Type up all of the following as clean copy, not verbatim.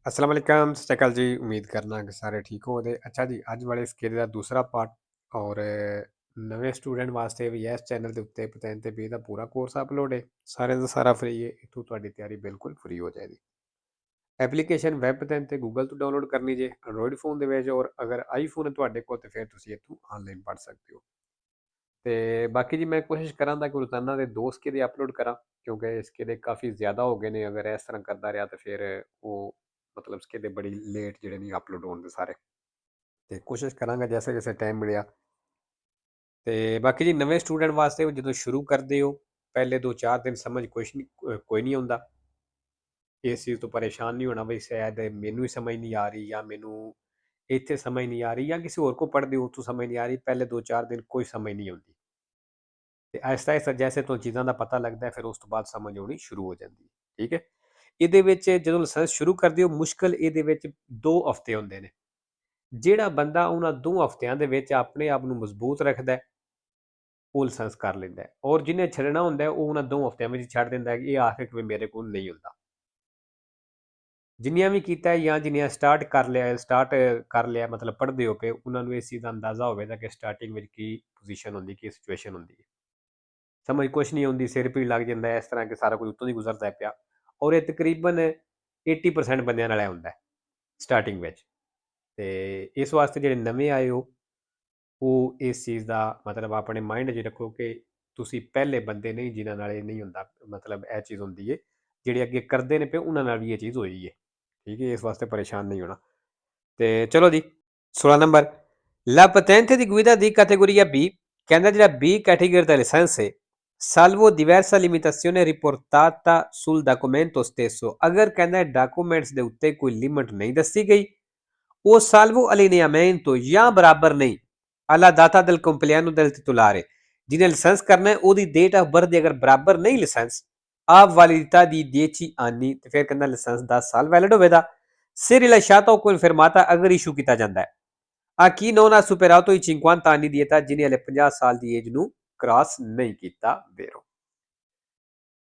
अस्सलाम वालेकुम, सत श्री अकाल जी। उम्मीद करना कि सारे ठीक हो दे। अच्छा जी, ਅੱਜ ਵਾਲੇ ਸਕੇਲ ਦਾ ਦੂਸਰਾ ਪਾਰਟ ਔਰ ਨਵੇਂ ਸਟੂਡੈਂਟ ਵਾਸਤੇ ਵੀ ਇਸ ਚੈਨਲ ਦੇ ਉੱਤੇ ਪਤਨ ਤੇ ਵੀ ਦਾ ਪੂਰਾ ਕੋਰਸ ਅਪਲੋਡ ਹੈ। ਸਾਰਿਆਂ ਦਾ ਸਾਰਾ ਫ੍ਰੀ ਹੈ। ਇੱਥੋਂ ਤੁਹਾਡੀ ਤਿਆਰੀ ਬਿਲਕੁਲ ਫ੍ਰੀ ਹੋ ਜਾਏਗੀ। ਐਪਲੀਕੇਸ਼ਨ ਵੈਬ ਪਤਨ ਤੇ ਗੂਗਲ ਤੋਂ ਡਾਊਨਲੋਡ ਕਰਨੀ ਜੇ ਐਂਡਰੋਇਡ ਫੋਨ ਦੇ ਵਿੱਚ, ਔਰ ਅਗਰ ਆਈਫੋਨ ਹੈ ਤੁਹਾਡੇ ਕੋਲ ਤੇ ਫਿਰ ਤੁਸੀਂ ਇੱਥੋਂ ਆਨਲਾਈਨ ਪੜ੍ਹ ਸਕਦੇ ਹੋ। ਤੇ ਬਾਕੀ ਜੀ ਮੈਂ ਕੋਸ਼ਿਸ਼ ਕਰਾਂਗਾ ਕਿ ਰੋਜ਼ਾਨਾ ਦੇ 2 ਸਕੇਲ ਅਪਲੋਡ ਕਰਾਂ, ਕਿਉਂਕਿ ਸਕੇਲ ਕਾਫੀ ਜ਼ਿਆਦਾ ਹੋ ਗਏ ਨੇ। ਅਗਰ ਇਸ ਤਰ੍ਹਾਂ ਕਰਦਾ ਰਿਹਾ ਤਾਂ ਫਿਰ ਉਹ ਮਤਲਬ ਸਕੇਲ ਬੜੀ ਲੇਟ ਜਿਹੜੇ ਨਹੀਂ ਅਪਲੋਡ ਹੋਣ ਦੇ ਸਾਰੇ। ਤੇ ਕੋਸ਼ਿਸ਼ ਕਰਾਂਗਾ ਜੈਸੇ ਜੈਸੇ ਟਾਈਮ ਮਿਲਿਆ। ਤੇ ਬਾਕੀ ਜੀ ਨਵੇਂ ਸਟੂਡੈਂਟ ਵਾਸਤੇ ਜਦੋਂ ਸ਼ੁਰੂ ਕਰਦੇ ਹੋ ਪਹਿਲੇ 2-4 ਦਿਨ ਸਮਝ ਕੁਛ ਨਹੀਂ ਕੋਈ ਨਹੀਂ ਆਉਂਦਾ। ਇਸ ਚੀਜ਼ ਤੋਂ ਪਰੇਸ਼ਾਨ ਨਹੀਂ ਹੋਣਾ ਵੀ ਸ਼ਾਇਦ ਮੈਨੂੰ ਹੀ ਸਮਝ ਨਹੀਂ ਆ ਰਹੀ, ਜਾਂ ਮੈਨੂੰ ਇੱਥੇ ਸਮਝ ਨਹੀਂ ਆ ਰਹੀ, ਜਾਂ ਕਿਸੇ ਹੋਰ ਕੋ ਪੜ੍ਹਦੇ ਹੋ ਉੱਥੋਂ ਸਮਝ ਨਹੀਂ ਆ ਰਹੀ। ਪਹਿਲੇ 2-4 ਦਿਨ ਕੋਈ ਸਮਝ ਨਹੀਂ ਆਉਂਦੀ ਤੇ ਆਹਿਸਤਾ ਆਹਿਸਤਾ ਜੈਸੇ ਤੋਂ ਚੀਜ਼ਾਂ ਦਾ ਪਤਾ ਲੱਗਦਾ ਫਿਰ ਉਸ ਤੋਂ ਬਾਅਦ ਸਮਝ ਆਉਣੀ ਸ਼ੁਰੂ ਹੋ ਜਾਂਦੀ ਹੈ। ਠੀਕ ਹੈ। ਇਹਦੇ ਵਿੱਚ ਜਦੋਂ ਲਾਇਸੈਂਸ ਸ਼ੁਰੂ ਕਰਦੇ ਹੋ ਮੁਸ਼ਕਲ ਇਹਦੇ ਵਿੱਚ 2 ਹਫ਼ਤੇ ਹੁੰਦੇ ਨੇ। ਜਿਹੜਾ ਬੰਦਾ ਉਹਨਾਂ 2 ਹਫ਼ਤਿਆਂ ਦੇ ਵਿੱਚ ਆਪਣੇ ਆਪ ਨੂੰ ਮਜ਼ਬੂਤ ਰੱਖਦਾ ਉਹ ਲਾਇਸੈਂਸ ਕਰ ਲੈਂਦਾ, ਔਰ ਜਿਹਨੇ ਛੱਡਣਾ ਹੁੰਦਾ ਉਹ ਉਹਨਾਂ 2 ਹਫ਼ਤਿਆਂ ਵਿੱਚ ਛੱਡ ਦਿੰਦਾ ਕਿ ਇਹ ਆਖੇ ਕਿ ਮੇਰੇ ਕੋਲ ਨਹੀਂ ਹੁੰਦਾ। ਜਿੰਨੀਆਂ ਵੀ ਕੀਤਾ ਜਾਂ ਜਿੰਨੀਆਂ ਸਟਾਰਟ ਕਰ ਲਿਆ ਮਤਲਬ ਪੜ੍ਹਦੇ ਹੋ ਪਏ, ਉਹਨਾਂ ਨੂੰ ਇਸ ਚੀਜ਼ ਦਾ ਅੰਦਾਜ਼ਾ ਹੋਵੇਗਾ ਕਿ ਸਟਾਰਟਿੰਗ ਵਿੱਚ ਕੀ ਪੋਜੀਸ਼ਨ ਹੁੰਦੀ, ਕੀ ਸਿਚੁਏਸ਼ਨ ਹੁੰਦੀ ਹੈ। ਸਮਝ ਕੁਛ ਨਹੀਂ ਆਉਂਦੀ, ਸਿਰ ਪੀੜ ਲੱਗ ਜਾਂਦਾ ਇਸ ਤਰ੍ਹਾਂ ਕਿ ਸਾਰਾ ਕੁਝ ਉੱਤੋਂ ਦੀ ਗੁਜ਼ਰਦਾ ਪਿਆ। ਔਰ ਇਹ ਤਕਰੀਬਨ 80% ਬੰਦਿਆਂ ਨਾਲ ਹੁੰਦਾ ਸਟਾਰਟਿੰਗ ਵਿੱਚ। ਤੇ ਇਸ ਵਾਸਤੇ ਜਿਹੜੇ ਨਵੇਂ ਆਏ ਹੋ ਉਹ ਇਸ ਚੀਜ਼ ਦਾ ਮਤਲਬ ਆਪਣੇ ਮਾਈਂਡ 'ਚ ਰੱਖੋ ਕਿ ਤੁਸੀਂ ਪਹਿਲੇ ਬੰਦੇ ਨਹੀਂ ਜਿਨ੍ਹਾਂ ਨਾਲ ਇਹ ਨਹੀਂ ਹੁੰਦਾ। ਮਤਲਬ ਇਹ ਚੀਜ਼ ਹੁੰਦੀ ਹੈ, ਜਿਹੜੇ ਅੱਗੇ ਕਰਦੇ ਨੇ ਪਏ ਉਹਨਾਂ ਨਾਲ ਵੀ ਇਹ ਚੀਜ਼ ਹੋਈ ਹੈ। ਠੀਕ ਹੈ, ਇਸ ਵਾਸਤੇ ਪਰੇਸ਼ਾਨ ਨਹੀਂ ਹੋਣਾ। ਤੇ ਚਲੋ ਜੀ, 16 number La patente di guida di categoria B, ਕਹਿੰਦਾ ਜਿਹੜਾ B ਕੈਟੇਗਰੀ ਦਾ ਲਾਇਸੈਂਸ ਹੈ, salvo diversa limitazione riportata sul documento stesso, ਅਗਰ ਕਹਿੰਦਾ ਡਾਕੂਮੈਂਟਸ ਦੇ ਉੱਤੇ ਕੋਈ ਲਿਮਿਟ ਨਹੀਂ ਦੱਸੀ ਗਈ, ਉਹ salvo allineamento ਜਾਂ ਬਰਾਬਰ ਨਹੀਂ alla data del compleanno del titolare, ਜਿਹਨੇ ਲਾਇਸੈਂਸ ਕਰਨਾ ਹੈ ਉਹਦੀ ਡੇਟ ਆਫ ਬਰਥ ਦੇ ਅਗਰ ਬਰਾਬਰ ਨਹੀਂ ਲਾਇਸੈਂਸ ਆ validità di 10 anni, ਤੇ ਫਿਰ ਕਹਿੰਦਾ ਲਾਇਸੈਂਸ 10 ਸਾਲ ਵੈਲਿਡ ਹੋਵੇਗਾ। se rilasciata o confermata ਅਗਰ ਇਸ਼ੂ ਕੀਤਾ ਜਾਂਦਾ ਹੈ। a chi non ha superato i 50 anni di età, ਜਿਹਨੇ ਹਲੇ 50 ਸਾਲ ਦੀ ਏਜ ਨੂੰ ਕ੍ਰਾਸ ਨਹੀਂ ਕੀਤਾ ਵੈਰੋ।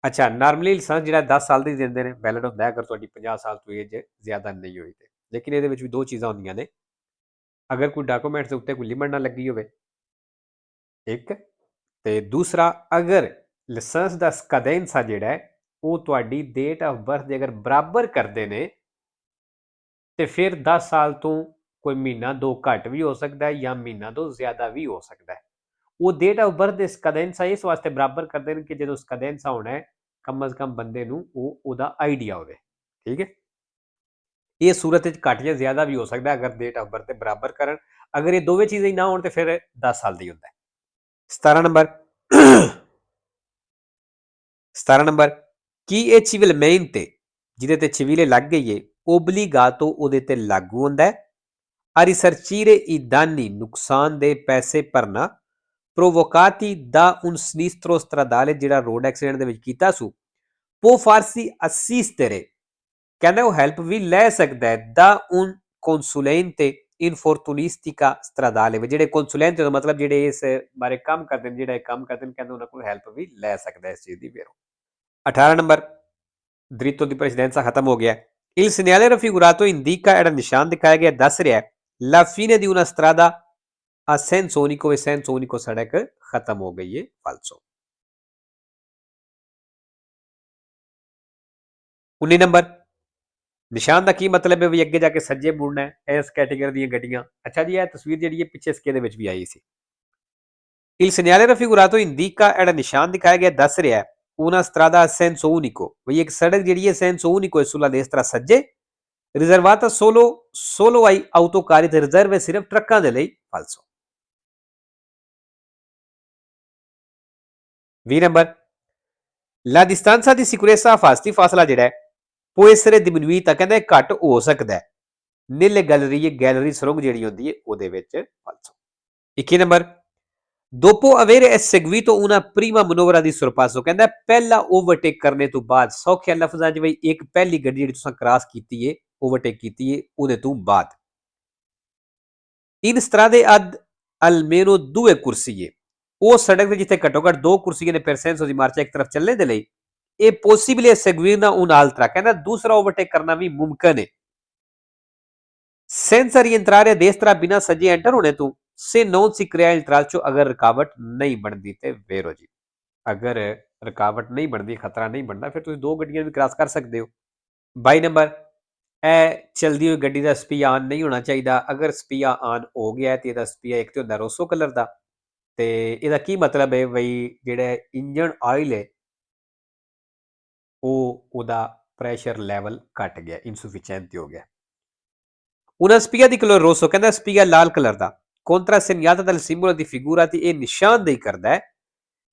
ਅੱਛਾ, ਨਾਰਮਲੀ ਲਾਇਸੈਂਸ ਜਿਹੜਾ 10 ਸਾਲ ਦੀ ਦਿੰਦੇ ਨੇ, ਵੈਲਿਡ ਹੁੰਦਾ ਅਗਰ ਤੁਹਾਡੀ 50 ਸਾਲ ਤੋਂ ਏਜ ਜ਼ਿਆਦਾ ਨਹੀਂ ਹੋਈ ਤੇ। ਲੇਕਿਨ ਇਹਦੇ ਵਿੱਚ ਵੀ 2 ਚੀਜ਼ਾਂ ਹੁੰਦੀਆਂ ਨੇ, ਅਗਰ ਕੋਈ ਡਾਕੂਮੈਂਟਸ ਦੇ ਉੱਤੇ ਕੋਈ ਲਿਮਿਟ ਨਾ ਲੱਗੀ ਹੋਵੇ ਇੱਕ, ਤੇ ਦੂਸਰਾ ਅਗਰ ਲਾਇਸੈਂਸ ਦਾ ਸਕੈਡੈਂਸਾ ਜਿਹੜਾ ਹੈ ਉਹ ਤੁਹਾਡੀ ਡੇਟ ਆਫ ਬਰਥ ਦੇ ਅਗਰ ਬਰਾਬਰ ਕਰਦੇ ਨੇ ਤੇ ਫਿਰ 10 ਸਾਲ ਤੋਂ ਕੋਈ ਮਹੀਨਾ 2 ਘੱਟ ਵੀ ਹੋ ਸਕਦਾ ਹੈ ਜਾਂ ਮਹੀਨਾ 2 ਜ਼ਿਆਦਾ ਵੀ ਹੋ ਸਕਦਾ ਹੈ। ਉਹ ਡੇਟ ਆਫ ਬਰਥ ਦੇ ਸਕੈਡੈਂਸਾ ਇਸ ਵਾਸਤੇ ਬਰਾਬਰ ਕਰਦੇ ਨੇ ਕਿ ਜਦੋਂ ਸਕੈਡੈਂਸਾ ਹੋਣਾ ਹੈ ਕਮ ਅਜ਼ ਕਮ ਬੰਦੇ ਨੂੰ ਉਹਦਾ ਆਈਡੀਆ ਹੋਵੇ। ਠੀਕ ਹੈ, ਇਹ ਸੂਰਤ ਵਿੱਚ ਘੱਟ ਜਾਂ ਜ਼ਿਆਦਾ ਵੀ ਹੋ ਸਕਦਾ ਅਗਰ ਡੇਟ ਆਫ ਬਰਥ ਦੇ ਬਰਾਬਰ ਕਰਨ। ਅਗਰ ਇਹ ਦੋਵੇਂ ਚੀਜ਼ਾਂ ਹੀ ਨਾ ਹੋਣ ਤੇ ਫਿਰ 10 ਸਾਲ ਦੀ ਹੁੰਦਾ ਹੈ। 17 ਨੰਬਰ 17 ਨੰਬਰ ਕੀ ਇਹ civilmente, ਜਿਹਦੇ ਤੇ civile ਲੱਗ ਗਈ ਹੈ, obbligato ਉਹਦੇ ਤੇ ਲਾਗੂ ਹੁੰਦਾ ਹੈ। a risarcire i danni, ਨੁਕਸਾਨ ਦੇ ਪੈਸੇ ਭਰਨਾ, provocati da un sinistro stradale, ਜਿਹੜਾ ਰੋਡ ਐਕਸੀਡੈਂਟ ਦੇ ਵਿੱਚ ਕੀਤਾ ਸੂ, può farsi assistere, ਕਹਿੰਦਾ ਉਹ ਹੈਲਪ ਵੀ ਲੈ ਸਕਦਾ ਹੈ, da un consulente infortunistica stradale, ਜਿਹੜੇ consulente ਦਾ ਮਤਲਬ ਜਿਹੜੇ ਇਸ ਬਾਰੇ ਕੰਮ ਕਰਦੇ ਨੇ, ਜਿਹੜਾ ਇਹ ਕੰਮ ਕਰਦੇ ਨੇ, ਕਹਿੰਦਾ ਉਹਨਾਂ ਕੋਲ ਹੈਲਪ ਵੀ ਲੈ ਸਕਦਾ ਇਸ ਚੀਜ਼ ਦੀ। ਫਿਰ 18 ਨੰਬਰ dritto di precedenza ਖਤਮ ਹੋ ਗਿਆ। Il segnale raffigurato indica, ਜਿਹੜਾ ਨਿਸ਼ਾਨ ਦਿਖਾਇਆ ਗਿਆ ਦੱਸ ਰਿਹਾ ਹੈ la fine di una strada a senso unico, e senso unico ਸੜਕ ਖਤਮ ਹੋ ਗਈ ਹੈ, falso। 19 ਨੰਬਰ ਨਿਸ਼ਾਨ ਦਾ ਕੀ ਮਤਲਬ ਹੈ ਵੀ ਅੱਗੇ ਜਾ ਕੇ ਸੱਜੇ ਮੁੜਨਾ ਹੈ ਇਸ ਕੈਟੇਗਰੀ ਦੀਆਂ ਗੱਡੀਆਂ। ਅੱਛਾ ਜੀ, ਇਹ ਤਸਵੀਰ ਜਿਹੜੀ ਹੈ ਪਿੱਛੇ ਸਕੇ ਦੇ ਵਿੱਚ ਵੀ ਆਈ ਸੀ। Il segnale raffigurato indica, ਜਿਹੜਾ ਨਿਸ਼ਾਨ ਦਿਖਾਇਆ ਗਿਆ ਦੱਸ ਰਿਹਾ ਹੈ una strada a senso unico, ਵੀ ਇੱਕ ਸੜਕ ਜਿਹੜੀ ਹੈ senso unico è sulla destra ਸੱਜੇ, riservata solo ai autocarri, ਤੇ ਰਿਜ਼ਰਵ ਹੈ ਸਿਰਫ ਟਰੱਕਾਂ ਦੇ ਲਈ, falso। 20 number la distanza di sicurezza fasti, ਫਾਸਲਾ ਜਿਹੜਾ ਹੈ può essere diminuita, ਕਹਿੰਦਾ ਘੱਟ ਹੋ ਸਕਦਾ ਹੈ nelle gallerie, ਗੈਲਰੀ ਸੁਰੰਗ ਜਿਹੜੀ ਹੁੰਦੀ ਹੈ ਉਹਦੇ ਵਿੱਚ, falso। 21 number dopo avere eseguito una prima manovra di sorpasso, ਕਹਿੰਦਾ ਪਹਿਲਾ ਓਵਰਟੇਕ ਕਰਨੇ ਤੋਂ ਬਾਅਦ, ਸੌਖੇ ਲਫ਼ਜ਼ਾਂ 'ਚ ਬਈ ਇੱਕ ਪਹਿਲੀ ਗੱਡੀ ਜਿਹੜੀ ਤੁਸੀਂ ਕ੍ਰਾਸ ਕੀਤੀ ਹੈ, ਓਵਰਟੇਕ ਕੀਤੀ ਹੈ, ਉਹਦੇ ਤੋਂ ਬਾਅਦ। in strade ad almeno 2 corsie, ਉਹ ਸੜਕ ਤੇ ਜਿੱਥੇ ਘੱਟੋ ਘੱਟ 2 ਕੁਰਸੀਆਂ ਨੇ per senso di marcia ਇੱਕ ਤਰਫ ਚੱਲਣੇ ਦੇ ਲਈ, ਇਹ possibile seguirna un'altra, ਕਹਿੰਦਾ ਦੂਸਰਾ ਓਵਰਟੇਕ ਕਰਨਾ ਵੀ ਮੁਮਕਿਨ ਹੈ। सेंसर यंत्रारे देश तरह बिना सजे एंटर होने तू से नॉन सिक्रिया यंत्राल चो अगर रुकावट नहीं बनती ते वेरो जी अगर रुकावट नहीं बनती खतरा नहीं बनता फिर तुम दो गड्डियां भी क्रॉस कर सकते हो 22 नंबर ए चलती हुई गड्डी का स्पीया ऑन नहीं होना चाहिए अगर स्पीया ऑन हो गया तो यदा स्पीया एक तो होंगे रोसो कलर का तो यदा की मतलब है बई जो इंजन ऑयल है वो प्रैशर लैवल घट गया इनसुफिशियंट हो गया una spia di colore rosso ਕਹਿੰਦਾ spia ਲਾਲ ਕਲਰ ਦਾ contra segnata dal simbolo di figura ਦੀ ਇਹ ਨਿਸ਼ਾਨਦੇਹੀ ਕਰਦਾ ਹੈ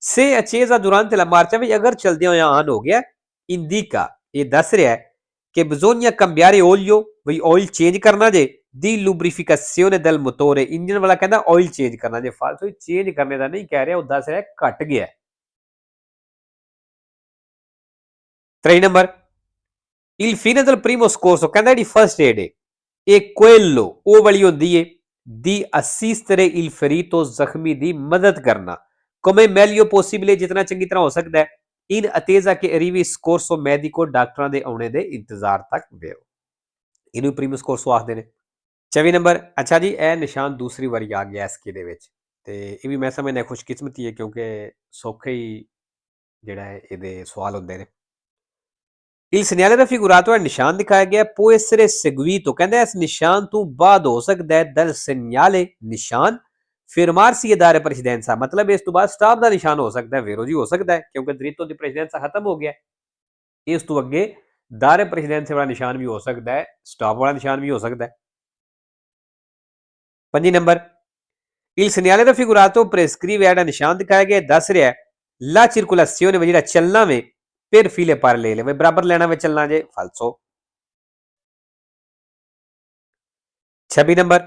se accesa durante la marcia ਵੀ ਅਗਰ ਚਲਦਿਆਂ ਹੋਇਆਂ ਆਨ ਹੋ ਗਿਆ indica ਇਹ ਦੱਸ ਰਿਹਾ ਹੈ che bisogna cambiare olio ਵੀ ਆਇਲ ਚੇਂਜ ਕਰਨਾ ਜੇ ਦੀ lubrificazione del motore ਇੰਜਨ ਵਾਲਾ ਕਹਿੰਦਾ ਆਇਲ ਚੇਂਜ ਕਰਨਾ ਜੇ ਫਾਲਤੂ ਚੇਂਜ ਕਰਨੇ ਦਾ ਨਹੀਂ ਕਹਿ ਰਿਹਾ ਉਹ ਦੱਸ ਰਿਹਾ ਘਟ ਗਿਆ 3 number il fine del primo scorso ਕਹਿੰਦਾ ਜਿਹੜੀ ਫਰਸਟ ਏਡ ਹੈ e quello ਉਹ ਵਾਲੀ ਹੁੰਦੀ ਏ di assistere il ferito ਜ਼ਖਮੀ ਦੀ ਮਦਦ ਕਰਨਾ come meglio possibile ਜਿਤਨਾ ਚੰਗੀ ਤਰ੍ਹਾਂ ਹੋ ਸਕਦਾ ਹੈ in attesa che arrivi scorso medico ਡਾਕਟਰਾਂ ਦੇ ਆਉਣੇ ਦੇ ਇੰਤਜ਼ਾਰ ਤੱਕ ਵੇਓ ਇਹਨੂੰ ਪ੍ਰੀਮੋ ਸਕੋਰਸੋ ਆਖਦੇ ਨੇ 24 ਨੰਬਰ ਅੱਛਾ ਜੀ ਇਹ ਨਿਸ਼ਾਨ ਦੂਸਰੀ ਵਾਰੀ ਆ ਗਿਆ ਐਸਕੇ ਦੇ ਵਿੱਚ ਤੇ ਇਹ ਵੀ ਮੈਂ ਸਮਝਦਾ ਖੁਸ਼ਕਿਸਮਤੀ ਹੈ ਕਿਉਂਕਿ ਸੌਖੇ ਹੀ ਜਿਹੜਾ ਹੈ ਇਹਦੇ ਸਵਾਲ ਹੁੰਦੇ ਨੇ Il segnale raffigurato è il ਨਿਸ਼ਾਨ ਦਿਖਾਇਆ ਗਿਆ può essere seguito ਕਹਿੰਦਾ ਇਸ ਨਿਸ਼ਾਨ ਤੋਂ ਬਾਅਦ ਹੋ ਸਕਦਾ ਹੈ dal segnale ਨਿਸ਼ਾਨ fermarsi e dare precedenza मतलब ਇਸ ਤੋਂ ਬਾਅਦ ਸਟਾਪ ਦਾ ਨਿਸ਼ਾਨ ਹੋ ਸਕਦਾ ਹੈ ਵੇਰੋ ਜੀ ਹੋ ਸਕਦਾ ਹੈ ਕਿਉਂਕਿ dritto ਦੀ precedenza ਖਤਮ ਹੋ ਗਿਆ ਇਸ ਤੋਂ ਅੱਗੇ dare precedenza ਵਾਲਾ ਨਿਸ਼ਾਨ ਵੀ ਹੋ ਸਕਦਾ ਹੈ ਸਟਾਪ ਵਾਲਾ ਨਿਸ਼ਾਨ ਵੀ ਹੋ ਸਕਦਾ ਹੈ 5 number il segnale raffigurato prescrive ਜਿਹੜਾ ਨਿਸ਼ਾਨ ਦਿਖਾਇਆ ਗਿਆ ਦੱਸ ਰਿਹਾ ਹੈ la circolazione ਵਿੱਚ ਜਿਹੜਾ ਚੱਲਣਾ ਵੇ per file parallele बराबर लेना में चलना जे falso 26 number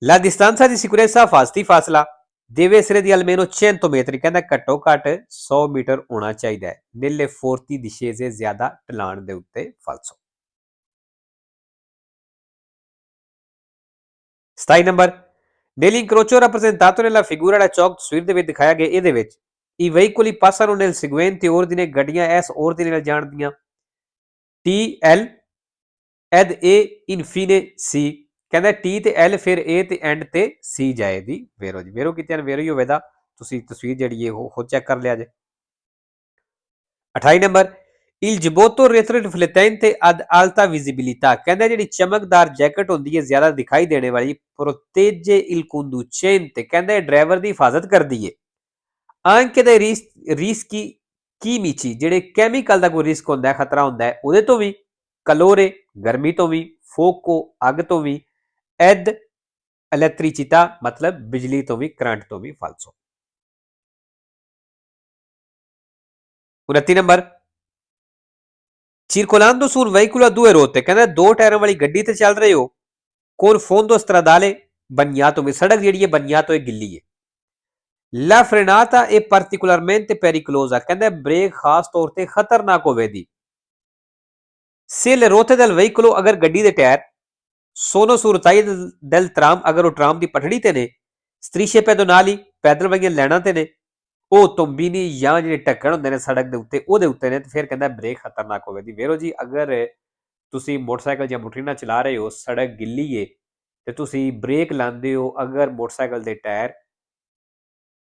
la distanza di sicurezza फासला deve essere di almeno 100 metri कहना घट्टो घट 100 मीटर होना चाहिए nelle forti discese ज्यादा ढलान दे उत्ते falso 27 number nell'incrocio rappresentato nella figura da chalk ਤਸਵੀਰ ਦੇ ਵਿੱਚ ਦਿਖਾਇਆ ਗਿਆ ਇਹਦੇ ਵਿੱਚ I veicoli passano nel seguente ordine ਗੱਡੀਆਂ ਇਸ ordine ਨਾਲ ਜਾਣਦੀਆਂ T L ed E infine C ਕਹਿੰਦਾ T ਤੇ L ਫਿਰ A ਤੇ end ਤੇ C ਜਾਏਗੀ ਵੇਰੋ ਜੀ ਵੇਰੋ ਕਿਤੇ ਵੇਰੋ ਹੀ ਹੋਵੇਗਾ ਤੁਸੀਂ ਤਸਵੀਰ ਜਿਹੜੀ ਹੈ ਉਹ ਚੈੱਕ ਕਰ ਲਿਆ ਜੇ 28 number Il giubbotto retroriflettente ad alta visibilità ਕਹਿੰਦਾ ਜਿਹੜੀ ਚਮਕਦਾਰ ਜੈਕਟ ਹੁੰਦੀ ਹੈ ਜ਼ਿਆਦਾ ਦਿਖਾਈ ਦੇਣੇ ਵਾਲੀ protegge il conducente ਕਹਿੰਦਾ ਇਹ ਡਰਾਈਵਰ ਦੀ ਹਿਫਾਜ਼ਤ ਕਰਦੀ ਹੈ anche dai rischi chimici ਜਿਹੜੇ ਕੈਮੀਕਲ ਦਾ ਕੋਈ ਰਿਸਕ ਹੁੰਦਾ ਹੈ ਖਤਰਾ ਹੁੰਦਾ ਹੈ ਉਹਦੇ ਤੋਂ ਵੀ ਕਲੋਰੇ ਗਰਮੀ ਤੋਂ ਵੀ ਫੋਕੋ ਅੱਗ ਤੋਂ ਵੀ ਐਡ ਇਲੈਕਟ੍ਰਿਸਿਟà ਮਤਲਬ ਬਿਜਲੀ ਤੋਂ ਵੀ ਕਰੰਟ ਤੋਂ ਵੀ ਫਾਲਸੋ 29 number circolando su un veicolo a due ruote ਕਹਿੰਦਾ ਦੋ ਟਾਇਰਾਂ ਵਾਲੀ ਗੱਡੀ ਤੇ ਚੱਲ ਰਹੇ ਹੋ con fondo stradale bagnato ਵੀ ਸੜਕ ਜਿਹੜੀ ਹੈ bagnato ਇਹ ਗਿੱਲੀ ਹੈ La frenata è particolarmente pericolosa ਕਹਿੰਦਾ ਬ੍ਰੇਕ ਖਾਸ ਤੌਰ ਤੇ ਖਤਰਨਾਕ ਹੋਵੇਗੀ Se le ruote del veicolo ਅਗਰ ਗੱਡੀ ਦੇ tyre sono sul taglio del tram ਅਗਰ ਉਹ ਟਰਾਮ ਦੀ ਪਟੜੀ ਤੇ ਨੇ strisce pedonali ਪੈਦਲ ਵਾਲੀਆਂ ਲੈਣਾਂ ਤੇ ਨੇ ਉਹ ਤੁੰਬੀਨੀ ਜਾਂ ਜਿਹੜੇ ਢੱਕਣ ਹੁੰਦੇ ਨੇ ਸੜਕ ਦੇ ਉੱਤੇ ਉਹਦੇ ਉੱਤੇ ਨੇ ਤੇ ਫਿਰ ਕਹਿੰਦਾ ਬ੍ਰੇਕ ਖਤਰਨਾਕ ਹੋਵੇਗੀ ਵੇਰੋ ਜੀ ਅਗਰ ਤੁਸੀਂ ਮੋਟਰਸਾਈਕਲ ਜਾਂ ਮੋਟਰੀਨਾ ਚਲਾ ਰਹੇ ਹੋ ਸੜਕ ਗਿੱਲੀ ਏ ਤੇ ਤੁਸੀਂ ਬ੍ਰੇਕ ਲਾਉਂਦੇ ਹੋ ਅਗਰ ਮੋਟਰਸਾਈਕਲ ਦੇ ਟਾਇਰ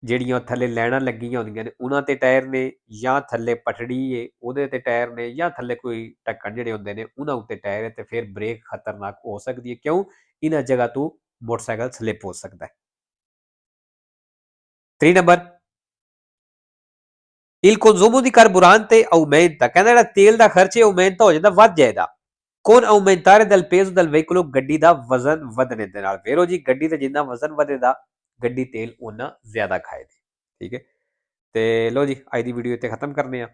ਜਿਹੜੀਆਂ ਥੱਲੇ ਲੈਣਾਂ ਲੱਗੀਆਂ ਹੁੰਦੀਆਂ ਨੇ ਉਹਨਾਂ ਤੇ ਟਾਇਰ ਨੇ ਜਾਂ ਥੱਲੇ ਪਟੜੀ ਏ ਉਹਦੇ ਤੇ ਟਾਇਰ ਨੇ ਜਾਂ ਥੱਲੇ ਕੋਈ ਢੱਕਣ ਜਿਹੜੇ ਹੁੰਦੇ ਨੇ ਉਹਨਾਂ ਉੱਤੇ ਟਾਇਰ ਹੈ ਤੇ ਫਿਰ ਬ੍ਰੇਕ ਖਤਰਨਾਕ ਹੋ ਸਕਦੀ ਹੈ ਕਿਉਂ ਇਹਨਾਂ ਜਗ੍ਹਾ ਤੋਂ ਮੋਟਰਸਾਈਕਲ ਸਲਿੱਪ ਹੋ ਸਕਦਾ ਹੈ 3 number Il consumo di carburante aumenta ਕਹਿੰਦਾ ਜਿਹੜਾ ਤੇਲ ਦਾ ਖਰਚ ਹੈ aumenta ਹੋ ਜਾਂਦਾ ਵੱਧ ਜਾਏਗਾ con aumentare del peso del veicolo ਗੱਡੀ ਦਾ ਵਜ਼ਨ ਵਧਣੇ ਦੇ ਨਾਲ ਵੇਰੋ ਜੀ ਗੱਡੀ ਤੇ ਜਿੰਨਾ ਵਜ਼ਨ ਵਧੇਗਾ ਗੱਡੀ ਤੇਲ ਉਹਨਾਂ ਜ਼ਿਆਦਾ ਖਾਏਗੀ ਠੀਕ ਹੈ ਤੇ ਲੋ ਜੀ ਅੱਜ ਦੀ ਵੀਡੀਓ ਇੱਥੇ ਖਤਮ ਕਰਨੇ ਆ